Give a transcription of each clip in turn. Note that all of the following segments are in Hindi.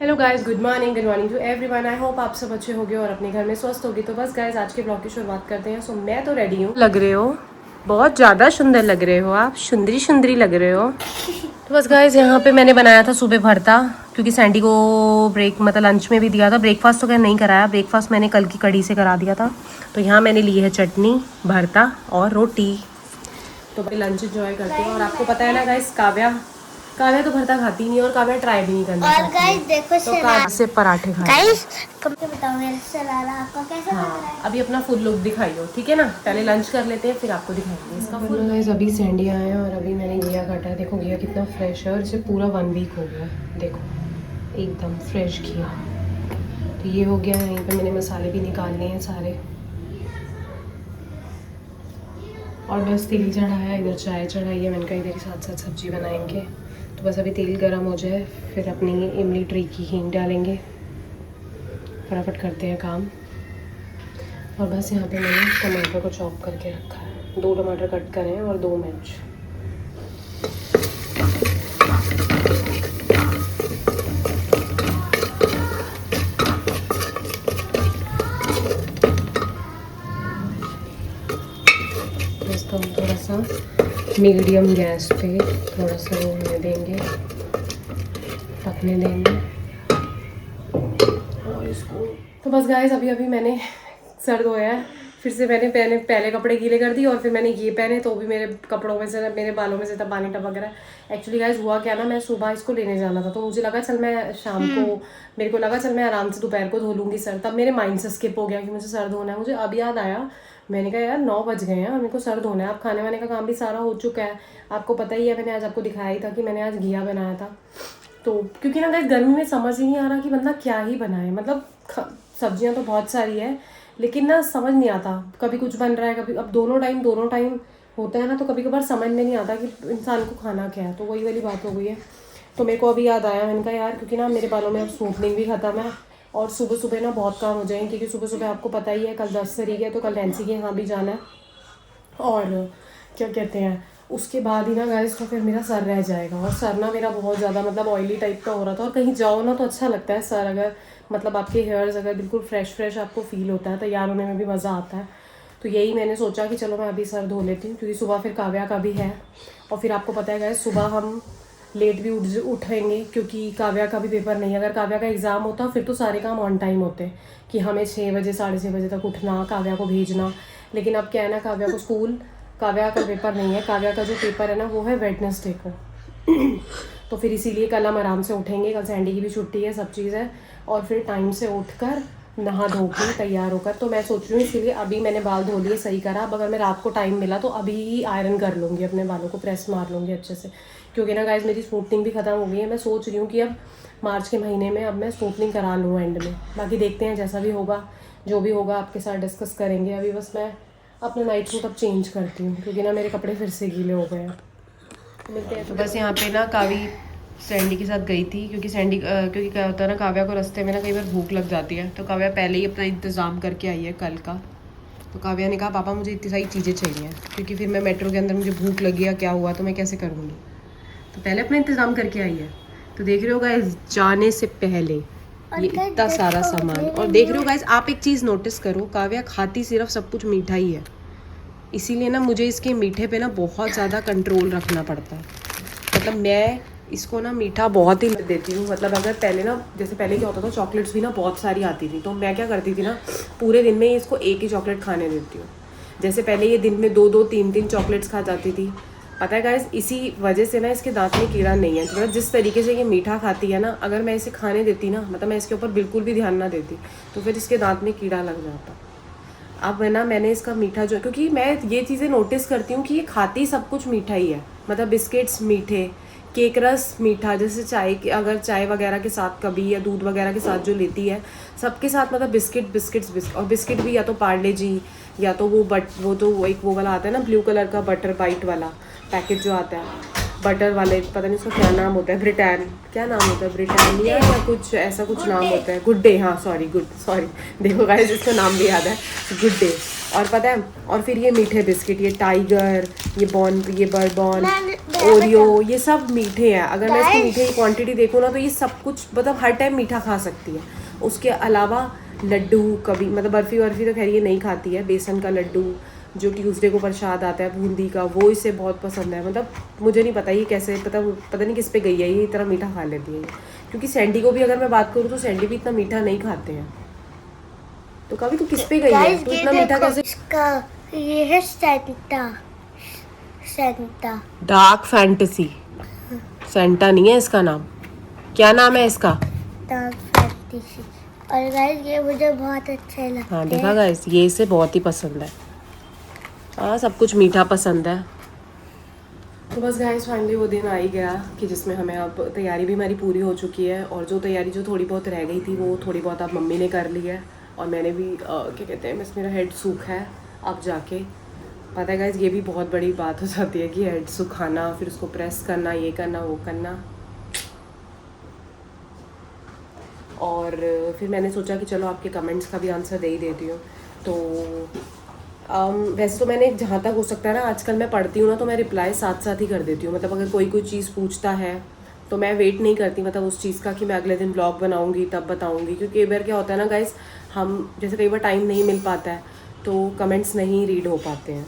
Hello guys, good morning to everyone. I hope आप सब अच्छे होंगे और अपने घर में स्वस्थ होगी। तो बस गाइस, आज के ब्लॉग की शुरुआत करते हैं। सो मैं तो रेडी हूँ। लग रहे हो बहुत ज़्यादा सुंदर लग रहे हो आप, सुंदरी सुंदरी लग रहे हो। तो बस गाइस, यहाँ पे मैंने बनाया था सुबह भरता, क्योंकि सैंडी को ब्रेक मतलब लंच में भी दिया था। ब्रेकफास्ट तो क्या नहीं कराया, ब्रेकफास्ट मैंने कल की कड़ी से करा दिया था। तो यहाँ मैंने ली है चटनी, भरता और रोटी। तो भाई लंच इंजॉय करते हैं। और आपको पता है ना गाइस, काव्या तो भरता खाती नहीं और काव्या ट्राई भी नहीं करना और गाइस देखो तो काव्या से पराठे खाए। गाइस बताओ मेरा सलाद आपका कैसा लग रहा है? अभी अपना फुल लुक दिखाइयो, ठीक है ना। पहले लंच कर लेते हैं, फिर आपको दिखाएंगे इसका फुल। गाइस अभी सैंडी आया है और अभी मैंने घिया काटा है। देखो घिया कितना फ्रेश है और इसे पूरा 1 वीक हो गया है। देखो एकदम फ्रेश घिया। तो ये हो गया है। यहीं पे मैंने मसाले भी निकाल लिए हैं सारे। और बस तेल चढ़ाया, इधर चाय चढ़ाई है। मैंने कहा इधर ही साथ साथ सब्जी बनाएंगे। तो बस अभी तेल गर्म हो जाए, फिर अपनी इमली ट्री की हींग डालेंगे। फटाफट करते हैं काम। और बस यहाँ पे मैंने टमाटर को चॉप करके रखा है। 2 टमाटर कट करे हैं और 2 मिर्च। इसको हम थोड़ा सा मीडियम गैस पे थोड़ा सा वो होने देंगे, पकने देंगे। और इसको तो बस गाइस, अभी मैंने सर धोया है। फिर से मैंने पहले कपड़े गीले कर दिए और फिर मैंने ये पहने, तो भी मेरे कपड़ों में से, मेरे बालों में से तब पानी टपक रहा है। एक्चुअली गाइस हुआ क्या ना, मैं सुबह इसको लेने जाना था, तो मुझे लगा चल मैं शाम को, मेरे को लगा चल मैं आराम से दोपहर को धो लूँगी सर। तब मेरे माइंड से स्किप हो गया कि मुझे सर धोना है। मुझे अब याद आया, मैंने कहा यार 9 बज गए हैं, मेरे को सर धोना है। अब खाने वाने का काम भी सारा हो चुका है। आपको पता ही है, मैंने आज आपको दिखाया ही था कि मैंने आज घिया बनाया था। तो क्योंकि ना गाइस गर्मी में समझ ही नहीं आ रहा कि बंदा क्या ही बनाए। मतलब सब्जियां तो बहुत सारी है, लेकिन ना समझ नहीं आता। कभी कुछ बन रहा है, कभी अब दोनों टाइम होता है ना, तो कभी कभार समझ में नहीं आता कि इंसान को खाना क्या है। तो वही वाली बात हो गई है। तो मेरे को अभी याद आया, मैंने कहा यार, क्योंकि ना मेरे बालों में अब स्मूथनिंग भी ख़त्म है और सुबह सुबह ना बहुत काम हो जाएंगे, क्योंकि सुबह सुबह आपको पता ही है कल 10 तारीख है, तो कल नैन्सी के यहाँ भी जाना है। और क्या कहते हैं, उसके बाद ही ना गाइस, तो फिर मेरा सर रह जाएगा। और सर ना मेरा बहुत ज़्यादा मतलब ऑयली टाइप का हो रहा था। और कहीं जाओ ना तो अच्छा लगता है सर, अगर मतलब आपके हेयर्स अगर बिल्कुल फ्रेश आपको फील होता है, तैयार होने में भी मज़ा आता है। तो यही मैंने सोचा कि चलो मैं अभी सर धो लेती हूँ, क्योंकि सुबह फिर काव्या का भी है। और फिर आपको पता है गाइस, सुबह हम लेट भी उठेंगे, क्योंकि काव्या का भी पेपर नहीं है। अगर काव्या का एग्ज़ाम होता फिर तो सारे काम ऑन टाइम होते, कि हमें 6 बजे 6:30 बजे तक उठना, काव्या को भेजना। लेकिन अब क्या है ना, काव्या को स्कूल, काव्या का पेपर नहीं है। काव्या का जो पेपर है ना, वो है वेडनेसडे को। तो फिर इसीलिए कल हम आराम से उठेंगे। कल सैंडी की भी छुट्टी है, सब चीज़ है। और फिर टाइम से उठकर नहा धो के तैयार होकर, तो मैं सोच रही हूँ इसीलिए अभी मैंने बाल धो लिए, सही करा। अब अगर मैं रात को टाइम मिला तो अभी ही आयरन कर लूँगी, अपने बालों को प्रेस मार लूँगी अच्छे से। क्योंकि ना गाइस मेरी स्मूथनिंग भी ख़त्म हो गई है। मैं सोच रही हूँ कि अब मार्च के महीने में अब मैं स्मूथनिंग करा लूँ एंड में। बाकी देखते हैं जैसा भी होगा, जो भी होगा आपके साथ डिस्कस करेंगे। अभी बस मैं अपना नाइट सूट अब चेंज करती हूँ, क्योंकि ना मेरे कपड़े फिर से गीले हो गए हैं। मिलते हैं। तो बस यहाँ पे ना कावी सैंडी के साथ गई थी, क्योंकि क्योंकि क्या होता है ना, काव्या को रास्ते में ना कई बार भूख लग जाती है। तो काव्या पहले ही अपना इंतज़ाम करके आई है कल का। तो काव्या ने कहा पापा मुझे इतनी सारी चीज़ें चाहिए, क्योंकि फिर मैं मेट्रो के अंदर मुझे भूख लगी या क्या हुआ तो मैं कैसे करूँगी। तो पहले अपना इंतज़ाम करके आई है। तो देख रहे हो गाइस, जाने से पहले ये इतना सारा सामान। और देख रहे हो गाइस, आप एक चीज़ नोटिस करो, काव्या खाती सिर्फ सब कुछ मीठा ही है। इसीलिए ना मुझे इसके मीठे पे ना बहुत ज़्यादा कंट्रोल रखना पड़ता है। मतलब मैं इसको ना मीठा बहुत ही देती हूँ। मतलब अगर पहले ना, जैसे पहले क्या होता था, चॉकलेट्स भी ना बहुत सारी आती थी, तो मैं क्या करती थी ना, पूरे दिन में इसको एक ही चॉकलेट खाने देती हूँ। जैसे पहले ये दिन में 2-2 3-3 चॉकलेट्स खा जाती थी। पता है गाइस, इसी वजह से ना इसके दांत में कीड़ा नहीं है। मतलब जिस तरीके से ये मीठा खाती है ना, अगर मैं इसे खाने देती ना, मतलब मैं इसके ऊपर बिल्कुल भी ध्यान ना देती, तो फिर इसके दांत में कीड़ा लग जाता। अब है ना, मैंने इसका मीठा जो, क्योंकि मैं ये चीज़ें नोटिस करती हूँ कि ये खाती सब कुछ मीठा ही है। मतलब बिस्किट्स मीठे, केक रस मीठा, जैसे चाय, अगर चाय वगैरह के साथ कभी या दूध वगैरह के साथ जो लेती है, सबके साथ मतलब बिस्किट्स। और बिस्किट भी या तो पार्ले जी, या तो वो तो एक वो वाला आता है ना ब्लू कलर का बटर बाइट वाला पैकेट जो आता है, बटर वाले, पता नहीं उसका क्या नाम होता है, क्या नाम होता है, ब्रिटानिया या कुछ ऐसा कुछ नाम होता है, गुड डे, हाँ सॉरी देखो गाइस इसका नाम भी याद है, गुड डे। और पता है, और फिर ये मीठे बिस्किट, ये टाइगर, ये बर्बन, ओरियो, ये सब मीठे हैं। अगर मैं इसकी मीठे की क्वांटिटी देखूँ ना तो ये सब कुछ मतलब हर टाइम मीठा खा सकती है। उसके अलावा लड्डू कभी, मतलब बर्फ़ी तो खैर ये नहीं खाती है, बेसन का लड्डू जो ट्यूसडे को प्रसाद आता है बूंदी का, वो इसे बहुत पसंद है। मतलब मुझे नहीं पता ये कैसे, पता नहीं किस पे गई है, ये इतना मीठा खा लेती है। क्योंकि सैंडी को भी अगर मैं बात करूँ तो सैंडी भी इतना मीठा नहीं खाते हैं। तो कभी तो किस पे गई है, तो इतना मीठा कैसे? इसका ये है सेंटा डार्क फैंटेसी, सेंटा नहीं है इसका नाम। क्या नाम है इसका? Dark fantasy. और गाइस ये मुझे बहुत अच्छे लगते हैं। हाँ देखा गाइस, ये इसे बहुत ही पसंद है। हाँ सब कुछ मीठा पसंद है। तो बस गाइस फाइनली वो दिन आ ही गया कि जिसमें हमें अब तैयारी भी हमारी पूरी हो चुकी है, और जो तैयारी जो थोड़ी बहुत रह गई थी वो थोड़ी बहुत अब मम्मी ने कर ली है, और मैंने भी क्या कहते हैं, बस मेरा हेड सूखा है अब जाके। पता है गाइस ये भी बहुत बड़ी बात हो जाती है कि हेड सुखाना, फिर उसको प्रेस करना, ये करना वो करना। और फिर मैंने सोचा कि चलो आपके कमेंट्स का भी आंसर दे ही देती हूँ। तो वैसे तो मैंने जहाँ तक हो सकता है ना, आजकल मैं पढ़ती हूँ ना तो मैं रिप्लाई साथ साथ ही कर देती हूँ। मतलब अगर कोई चीज़ पूछता है तो मैं वेट नहीं करती, मतलब उस चीज़ का कि मैं अगले दिन ब्लॉग बनाऊँगी तब बताऊँगी। क्योंकि कई बार क्या होता है ना गाइस, हम जैसे कई बार टाइम नहीं मिल पाता है तो कमेंट्स नहीं रीड हो पाते हैं।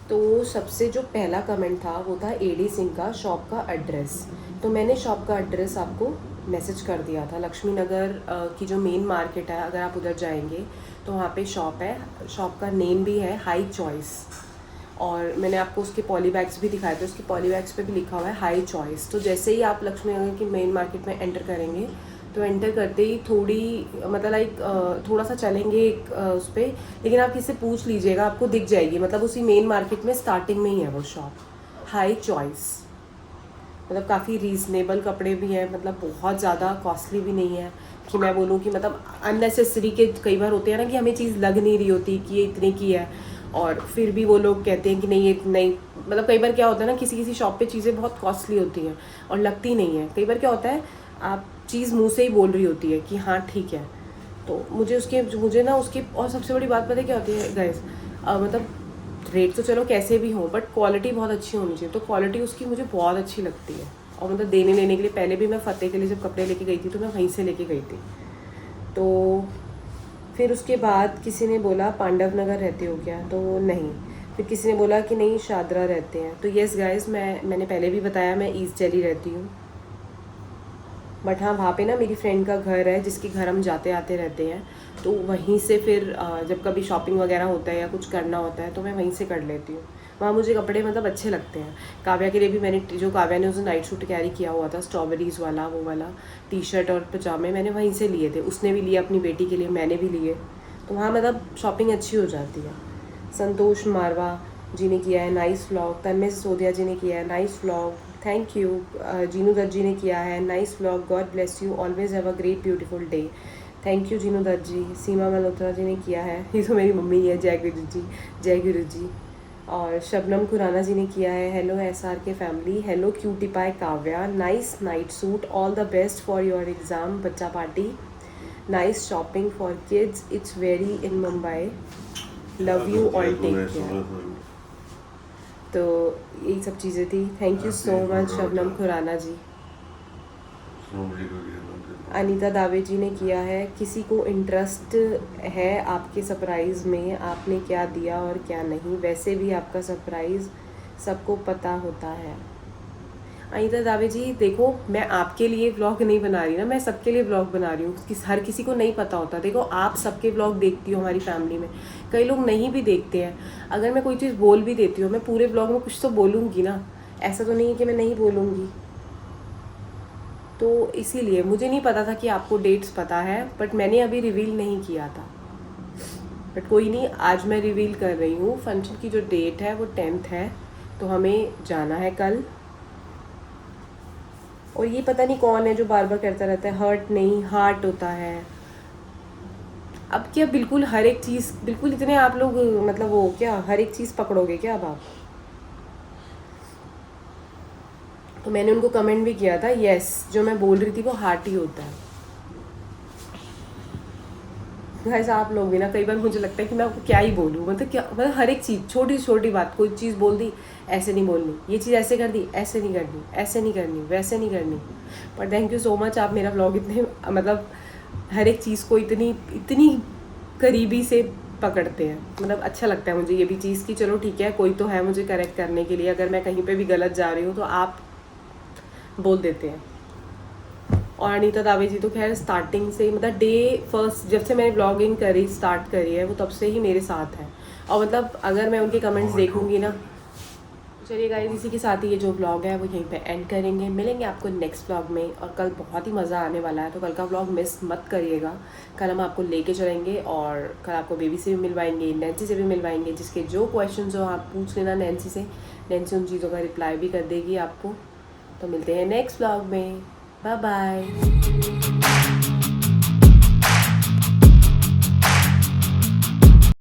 तो सबसे जो पहला कमेंट था वो था एडी सिंह का, शॉप का एड्रेस। तो मैंने शॉप का एड्रेस आपको मैसेज कर दिया था। लक्ष्मी नगर की जो मेन मार्केट है, अगर आप उधर जाएंगे तो वहाँ पे शॉप है। शॉप का नेम भी है हाई चॉइस, और मैंने आपको उसके पॉली बैग्स भी दिखाए थे, उसके पॉली बैग्स पे भी लिखा हुआ है हाई चॉइस। तो जैसे ही आप लक्ष्मी नगर की मेन मार्केट में एंटर करेंगे तो एंटर करते ही थोड़ी मतलब लाइक थोड़ा सा चलेंगे उस पर, लेकिन आप किससे पूछ लीजिएगा आपको दिख जाएगी। मतलब उसी मेन मार्केट में स्टार्टिंग में ही है वो शॉप, हाई चॉइस। मतलब काफ़ी रीज़नेबल कपड़े भी हैं, मतलब बहुत ज़्यादा कॉस्टली भी नहीं है कि मैं बोलूँ कि मतलब अननेसेसरी के कई बार होते हैं ना कि हमें चीज़ लग नहीं रही होती कि ये इतने की है, और फिर भी वो लोग कहते हैं कि नहीं ये नहीं। मतलब कई बार क्या होता है ना, किसी शॉप पे चीज़ें बहुत कॉस्टली होती हैं और लगती नहीं है। कई बार क्या होता है, आप चीज़ मुँह से ही बोल रही होती है कि हाँ ठीक है। तो मुझे ना उसकी और सबसे बड़ी बात पता है क्या होती है गाइस, मतलब रेट तो चलो कैसे भी हो बट क्वालिटी बहुत अच्छी होनी चाहिए। तो क्वालिटी उसकी मुझे बहुत अच्छी लगती है। और मतलब देने लेने के लिए, पहले भी मैं फ़तेह के लिए जब कपड़े लेके गई थी तो मैं वहीं से लेके गई थी। तो फिर उसके बाद किसी ने बोला पांडव नगर रहते हो क्या, तो नहीं। फिर किसी ने बोला कि नहीं शादरा रहते हैं। तो येस गाइस, मैंने पहले भी बताया मैं ईस्ट दिल्ली रहती हूँ। बट हाँ वहाँ पे ना मेरी फ्रेंड का घर है जिसके घर हम जाते आते रहते हैं। तो वहीं से फिर जब कभी शॉपिंग वगैरह होता है या कुछ करना होता है तो मैं वहीं से कर लेती हूँ। वहाँ मुझे कपड़े मतलब अच्छे लगते हैं। काव्या के लिए भी मैंने, जो काव्या ने उस नाइट सूट कैरी किया हुआ था स्ट्रॉबेरीज़ वाला, वो वाला टी शर्ट और पजामे मैंने वहीं से लिए थे। उसने भी लिए अपनी बेटी के लिए, मैंने भी लिए। तो वहाँ मतलब शॉपिंग अच्छी हो जाती है। संतोष मारवा जी ने किया है नाइस व्लॉग। तन्मय सिसोदिया जी ने किया है nice vlog, thank you. Jeenu Dutt ji ने किया है nice vlog, god bless you, always have a great beautiful day, thank you Jeenu Dutt ji. Seema Malhotra ji ने किया है, ये तो मेरी मम्मी है, जय गुरु जी, जय गुरु जी। और शबनम खुराना जी ने किया है हेलो SR के family, hello cutie pie Kavya, nice night suit, all the best for your exam बच्चा party, nice shopping for kids, it's very in Mumbai, love you all, take care. तो यही सब चीज़ें थी। Thank you so much Shabnam Khurana ji. Anita Dave ji ने किया है किसी को इंटरेस्ट है आपके सरप्राइज़ में, आपने क्या दिया और क्या नहीं, वैसे भी आपका सरप्राइज़ सबको पता होता है। अनीता दावे जी देखो, मैं आपके लिए व्लॉग नहीं बना रही ना, मैं सबके लिए व्लॉग बना रही हूँ। हर किसी को नहीं पता होता। देखो आप सबके व्लॉग देखती हो हमारी फैमिली में, कई लोग नहीं भी देखते हैं। अगर मैं कोई चीज़ बोल भी देती हूँ, मैं पूरे व्लॉग में कुछ तो बोलूँगी ना, ऐसा तो नहीं है कि मैं नहीं बोलूँगी। तो इसीलिए मुझे नहीं पता था कि आपको डेट्स पता है, बट मैंने अभी रिवील नहीं किया था। बट कोई नहीं, आज मैं रिवील कर रही हूँ। फंक्शन की जो डेट है वो 10th है, तो हमें जाना है कल। और ये पता नहीं कौन है जो बार बार कहता रहता है हर्ट नहीं हार्ट होता है। अब क्या बिल्कुल हर एक चीज़, बिल्कुल इतने आप लोग मतलब वो क्या हर एक चीज़ पकड़ोगे क्या अब आप? तो मैंने उनको कमेंट भी किया था, यस जो मैं बोल रही थी वो हार्ट ही होता है। गाइस आप लोग भी ना, कई बार मुझे लगता है कि मैं आपको क्या ही बोलूँ, मतलब क्या, मतलब हर एक चीज़, छोटी से छोटी बात, कोई चीज़ बोल दी ऐसे नहीं बोलनी, ये चीज़ ऐसे कर दी ऐसे नहीं करनी, ऐसे नहीं करनी, वैसे नहीं करनी। पर थैंक यू सो मच, आप मेरा व्लॉग इतने मतलब हर एक चीज़ को इतनी इतनी करीबी से पकड़ते हैं। मतलब अच्छा लगता है मुझे ये भी चीज़ कि चलो ठीक है, कोई तो है मुझे करेक्ट करने के लिए। अगर मैं कहीं पे भी गलत जा रही हूँ तो आप बोल देते हैं। और अनीता दावे जी तो खैर स्टार्टिंग से, मतलब डे फर्स्ट जब से मैंने ब्लॉगिंग करी स्टार्ट करी है, वो तब से ही मेरे साथ है। और मतलब अगर मैं उनके कमेंट्स देखूंगी ना, चलिए गाइस इसी के साथ ही ये जो व्लॉग है वो यहीं पे एंड करेंगे। मिलेंगे आपको नेक्स्ट व्लॉग में, और कल बहुत ही मज़ा आने वाला है, तो कल का व्लॉग मिस मत करिएगा। कल हम आपको लेके चलेंगे और कल आपको बेबी से भी मिलवाएंगे, नैन्सी से भी मिलवाएंगे। जिसके जो क्वेश्चन हो आप पूछ लेना नैन्सी से, नैन्सी उन चीज़ों का रिप्लाई भी कर देगी आपको। तो मिलते हैं नेक्स्ट व्लॉग में, बाय बाय।